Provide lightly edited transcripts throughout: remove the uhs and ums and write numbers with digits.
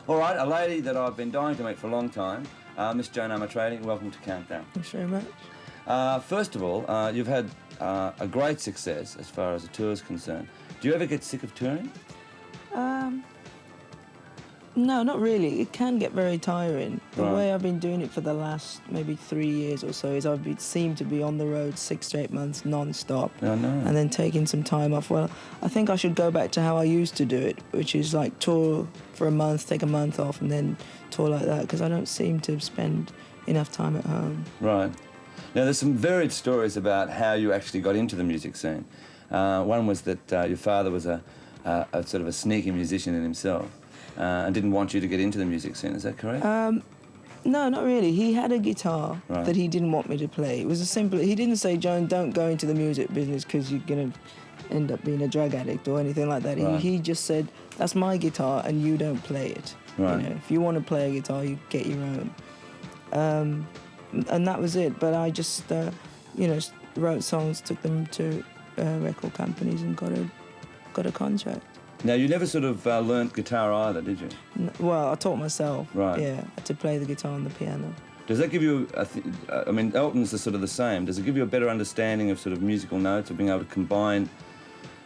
All right, a lady that I've been dying to meet for a long time, Miss Joan Armatrading, welcome to Countdown. Thanks very much. First of all, you've had a great success as far as the tour is concerned. Do you ever get sick of touring? No, not really. It can get very tiring. The Right. way I've been doing it for the last maybe 3 years or so is seemed to be on the road 6 to 8 months non-stop. I know. And then taking some time off. Well, I think I should go back to how I used to do it, which is like tour for a month, take a month off, and then tour like that, because I don't seem to spend enough time at home. Right. Now, there's some varied stories about how you actually got into the music scene. One was that your father was a sort of a sneaky musician in himself and didn't want you to get into the music scene. Is that correct? No, not really. He had a guitar Right. that he didn't want me to play. It was a simple... He didn't say, Joan, don't go into the music business because you're going to end up being a drug addict or anything like that. Right. He just said, that's my guitar and you don't play it. Right. You know, if you want to play a guitar, you get your own. And that was it. But I just, wrote songs, took them to record companies and got a contract. Now, you never sort of learnt guitar either, did you? Well, I taught myself. Right. Yeah, to play the guitar and the piano. Does that give you, I mean, Elton's the sort of the same. Does it give you a better understanding of sort of musical notes or being able to combine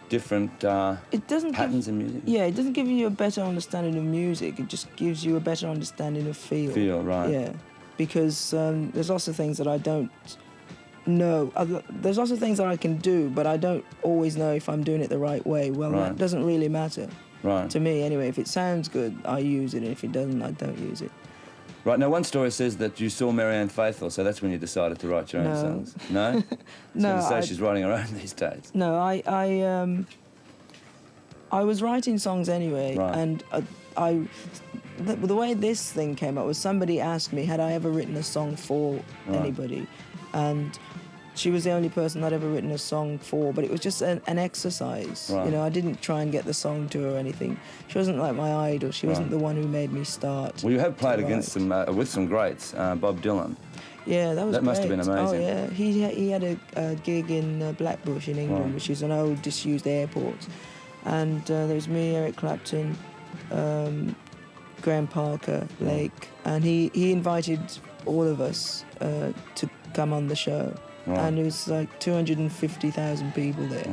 different patterns in music? Yeah, it doesn't give you a better understanding of music. It just gives you a better understanding of feel. Feel, right. Yeah, because there's lots of things that I don't know. There's lots of things that I can do, but I don't always know if I'm doing it the right way. Well, Right. that doesn't really matter. Right. To me, anyway. If it sounds good, I use it, and if it doesn't, I don't use it. Right, now one story says that you saw Marianne Faithfull, so that's when you decided to write your own No. songs. No? No, I was going to say she's writing her own these days. No, I was writing songs anyway, Right. and the way this thing came up was somebody asked me had I ever written a song for anybody, and she was the only person I'd ever written a song for, but it was just an exercise. Right. You know, I didn't try and get the song to her or anything. She wasn't like my idol. She wasn't the one who made me start. Well, you have played to against write. with some greats, Bob Dylan. Yeah, that was That must have great. been amazing. Oh, yeah. He had a gig in Blackbush in England, Right. which is an old, disused airport. And there was me, Eric Clapton, Graham Parker, Blake, and he invited all of us to come on the show. Right. And it was like 250,000 people there,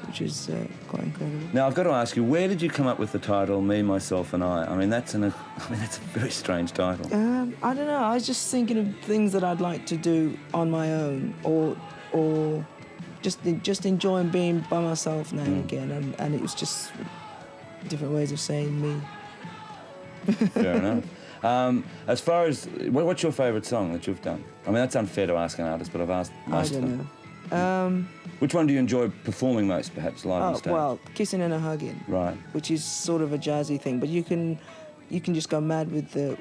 which is quite incredible. Now, I've got to ask you, where did you come up with the title Me, Myself and I? I mean, that's a very strange title. I don't know. I was just thinking of things that I'd like to do on my own, or just enjoying being by myself now and again, and it was just different ways of saying me. Fair enough. As far as, what's your favourite song that you've done? I mean, that's unfair to ask an artist, but I've asked most of them. I don't know. Which one do you enjoy performing most, perhaps, live on stage? Well, Kissing and a Hugging, Right. which is sort of a jazzy thing, but you can just go mad with the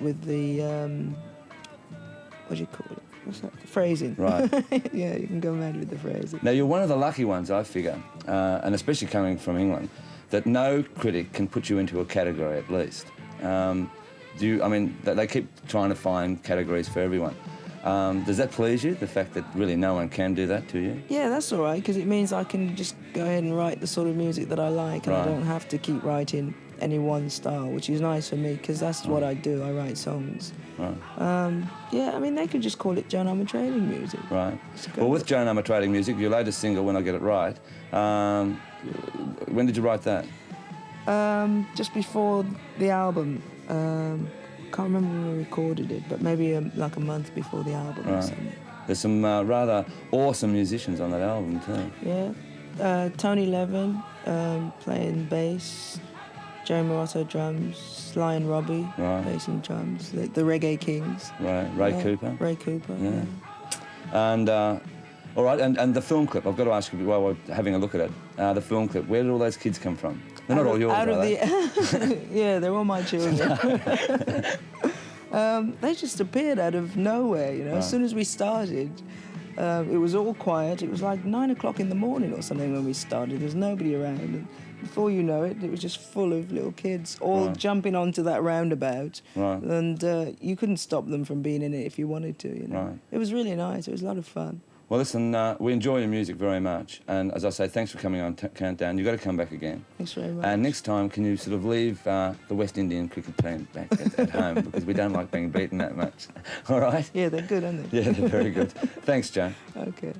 what do you call it? What's that? Phrasing. Right. Yeah, you can go mad with the phrasing. Now, you're one of the lucky ones, I figure, and especially coming from England, that no critic can put you into a category, at least. They keep trying to find categories for everyone. Does that please you, the fact that really no one can do that to you? Yeah, that's all right, because it means I can just go ahead and write the sort of music that I like, and Right. I don't have to keep writing any one style, which is nice for me, because that's what I do. I write songs. Right. Yeah, I mean, they could just call it Joan Armatrading music. Right. go Well, with Joan Armatrading music, your latest single, When I Get It Right, when did you write that? Just before the album. Can't remember when we recorded it, but maybe like a month before the album or Right. something. There's some rather awesome musicians on that album, too. Yeah. Tony Levin playing bass, Joe Morotto drums, Sly and Robbie Right. bass and drums, the Reggae Kings. Right. Ray Yeah, Cooper. Ray Cooper, Yeah. yeah. And, all right, and the film clip, I've got to ask you while we're having a look at it, the film clip, where did all those kids come from? They're not all yours, are they? Yeah, they're all my children. They just appeared out of nowhere, you know. As soon as we started, it was all quiet. It was like 9 o'clock in the morning or something when we started. There was nobody around. And before you know it, it was just full of little kids all jumping onto that roundabout. Right. And you couldn't stop them from being in it if you wanted to, you know. Right. It was really nice. It was a lot of fun. Well, listen, we enjoy your music very much, and as I say, thanks for coming on Countdown. You've got to come back again. Thanks very much. And next time, can you sort of leave the West Indian cricket team back at home, because we don't like being beaten that much. All right? Yeah, they're good, aren't they? Yeah, they're very good. Thanks, Joan. Okay.